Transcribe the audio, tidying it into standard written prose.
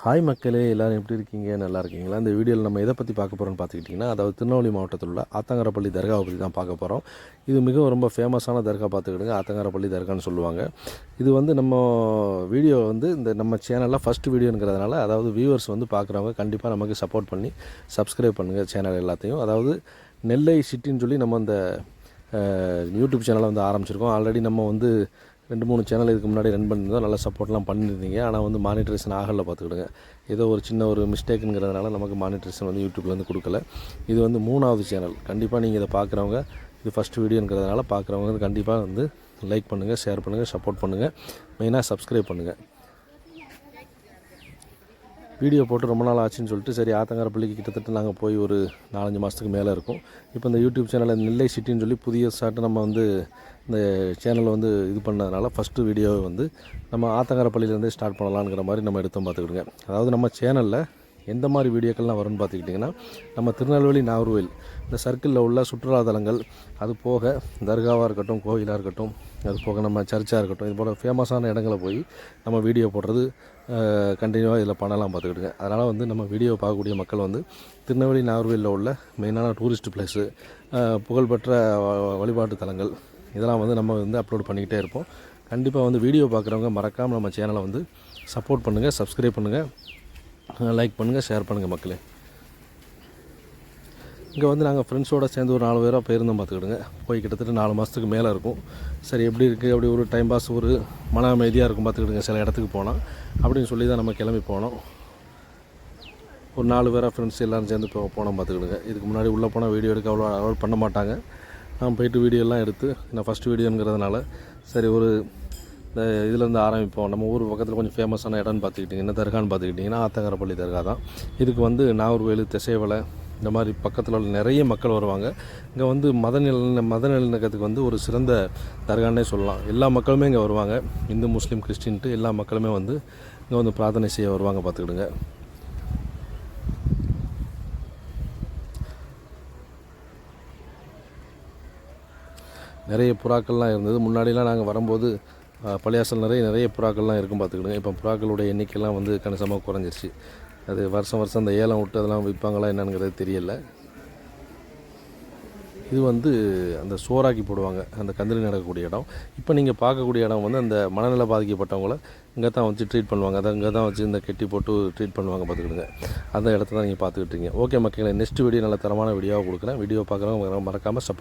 Hi மக்களே, எல்லோரும் எப்படி இருக்கீங்க? நல்லா இருக்கீங்களா? இந்த வீடியோவில் நம்ம எதை பற்றி பார்க்க போகிறோம்னு பார்த்துக்கிட்டிங்கன்னா, அதாவது திருநெல்வேலி மாவட்டத்தில் உள்ள ஆத்தங்கரப்பள்ளி தர்காவை பற்றி தான் பார்க்க போகிறோம். இது மிகவும் ரொம்ப ஃபேமஸான தர்கா பார்த்துக்கிடுங்க. ஆத்தங்கரப்பள்ளி தர்கான்னு சொல்லுவாங்க. இது வந்து நம்ம வீடியோ வந்து இந்த நம்ம சேனலில் ஃபஸ்ட்டு வீடியோங்கிறதுனால, அதாவது வியூவர்ஸ் வந்து பார்க்குறவங்க கண்டிப்பாக நமக்கு சப்போர்ட் பண்ணி சப்ஸ்கிரைப் பண்ணுங்கள் சேனல் எல்லாத்தையும். அதாவது நெல்லை சிட்டின்னு சொல்லி நம்ம இந்த யூடியூப் சேனலை வந்து ஆரம்பிச்சிருக்கோம். ஆல்ரெடி நம்ம வந்து 2-3 சேனல் இதுக்கு முன்னாடி ரன் பண்ணியிருந்தோம். நல்லா சப்போர்ட்லாம் பண்ணியிருந்தீங்க. ஆனால் வந்து மானிட்டரேஷன் ஆகலை பார்த்துக்கிடுங்க. ஏதோ ஒரு சின்ன ஒரு மிஸ்டேக்குங்கிறதுனால நமக்கு மானிட்டரேஷன் வந்து யூடியூப்லேருந்து கொடுக்கல. இது வந்து 3வது சேனல். கண்டிப்பாக நீங்கள் இதை பார்க்குறவங்க, இது ஃபஸ்ட்டு வீடியோங்கிறதுனால பார்க்குறவங்க வந்து கண்டிப்பாக வந்து லைக் பண்ணுங்கள், ஷேர் பண்ணுங்கள், சப்போர்ட் பண்ணுங்கள். மெயினாக சப்ஸ்கிரைப் பண்ணுங்கள். வீடியோ போட்டு ரொம்ப நாள் ஆச்சுன்னு சொல்லிட்டு சரி ஆத்தங்கரப்பள்ளிக்கு கிட்டத்தட்ட நாங்கள் போய் ஒரு 4-5 மாதத்துக்கு மேலே இருக்கும். இப்போ இந்த யூடியூப் சேனலில் நெல்லை சிட்டின்னு சொல்லி புதிய சாட்டு நம்ம வந்து இந்த சேனல் வந்து இது பண்ணதுனால ஃபஸ்ட்டு வீடியோவை வந்து நம்ம ஆத்தங்கரப்பள்ளியிலேருந்தே ஸ்டார்ட் பண்ணலாங்கிற மாதிரி நம்ம எடுத்தோம் பார்த்துக்கிடுங்க. அதாவது நம்ம சேனலில் எந்த மாதிரி வீடியோக்கள்லாம் வரும்னு பார்த்துக்கிட்டிங்கன்னா, நம்ம திருநெல்வேலி நாகர்கோவில் இந்த சர்க்கிளில் உள்ள சுற்றுலாத்தலங்கள், அது போக தர்காவாக இருக்கட்டும், கோயிலாக இருக்கட்டும், அது போக நம்ம சர்ச்சாக இருக்கட்டும், இது போல் ஃபேமஸான இடங்களை போய் நம்ம வீடியோ போடுறது கண்டினியூவாக இதில் பண்ணலாம் பார்த்துக்கிடுங்க. அதனால் வந்து நம்ம வீடியோ பார்க்கக்கூடிய மக்கள் வந்து திருநெல்வேலி நாகர்கோவிலில் உள்ள மெயினான டூரிஸ்ட் பிளேஸு, புகழ்பெற்ற வழிபாட்டு தலங்கள், இதெல்லாம் வந்து நம்ம வந்து அப்லோட் பண்ணிக்கிட்டே இருப்போம். கண்டிப்பாக வந்து வீடியோ பார்க்குறவங்க மறக்காமல் நம்ம சேனலை வந்து சப்போர்ட் பண்ணுங்கள், சப்ஸ்கிரைப் பண்ணுங்கள், லைக் பண்ணுங்கள், ஷேர் பண்ணுங்கள் மக்களே. இங்கே வந்து நாங்கள் ஃப்ரெண்ட்ஸோடு சேர்ந்து ஒரு 4 பேராக போயிருந்தோம் பார்த்துக்கிடுங்க. போய் கிட்டத்தட்ட 4 மாதத்துக்கு மேலே இருக்கும். சரி எப்படி இருக்குது, அப்படி ஒரு டைம் பாஸ், ஒரு மன அமைதியாக இருக்கும் பார்த்துக்கிடுங்க சில இடத்துக்கு போனால் அப்படின்னு சொல்லி தான் நம்ம கிளம்பி போனோம். ஒரு 4 பேராக ஃப்ரெண்ட்ஸ் எல்லோரும் சேர்ந்து போனோம் பார்த்துக்கிடுங்க. இதுக்கு முன்னாடி உள்ளே போனால் வீடியோ எடுக்க அவ்வளோ அலோட் பண்ண மாட்டாங்க. நான் போய்ட்டு வீடியோலாம் எடுத்து நான் ஃபஸ்ட்டு வீடியோங்கிறதுனால சரி ஒரு இந்த இதுலேருந்து ஆரம்பிப்போம். நம்ம ஊர் பக்கத்தில் கொஞ்சம் ஃபேமஸான இடம்னு பார்த்துக்கிட்டிங்கன்னா, தர்கான்னு பார்த்துக்கிட்டிங்கன்னா ஆத்தங்கரப்பள்ளி தர்கா தான். இதுக்கு வந்து நாகர்கோவில், திசைவலை இந்த மாதிரி பக்கத்தில் உள்ள நிறைய மக்கள் வருவாங்க. இங்கே வந்து மத நல்லிணக்கத்துக்கு வந்து ஒரு சிறந்த தர்கான்னே சொல்லலாம். எல்லா மக்களுமே இங்கே வருவாங்க. இந்து, முஸ்லீம், கிறிஸ்டின்ட்டு எல்லா மக்களுமே வந்து இங்கே வந்து பிரார்த்தனை செய்ய வருவாங்க பார்த்துக்கிடுங்க. நிறைய புறாக்கள்லாம் இருந்தது. முன்னாடிலாம் நாங்கள் வரும்போது பள்ளியாசல் நிறைய புறாக்கள்லாம் இருக்கும் பார்த்துக்கிடுங்க. இப்போ புறாக்களுடைய எண்ணிக்கைலாம் வந்து கணிசமாக குறைஞ்சிருச்சு. அது வருஷம் அந்த ஏலம் விட்டு அதெல்லாம் விற்பாங்களா என்னங்கிறது தெரியல. இது வந்து அந்த சோறாக்கி போடுவாங்க, அந்த கந்திரி நடக்கக்கூடிய இடம். இப்போ நீங்கள் பார்க்கக்கூடிய இடம் வந்து அந்த மனநல பாதிக்கப்பட்டவங்கள இங்கே தான் வச்சு ட்ரீட் பண்ணுவாங்க. அதை இங்கே தான் வச்சு இந்த கெட்டி போட்டு ட்ரீட் பண்ணுவாங்க பார்த்துக்கிடுங்க. அந்த இடத்த தான் நீங்கள் பார்த்துக்கிட்டீங்க. ஓகே மக்களே, நெக்ஸ்ட் வீடியோ நல்ல தரமான வீடியோவாக கொடுக்குறேன். வீடியோ பார்க்குறவங்க மறக்காமல் சப்போர்ட்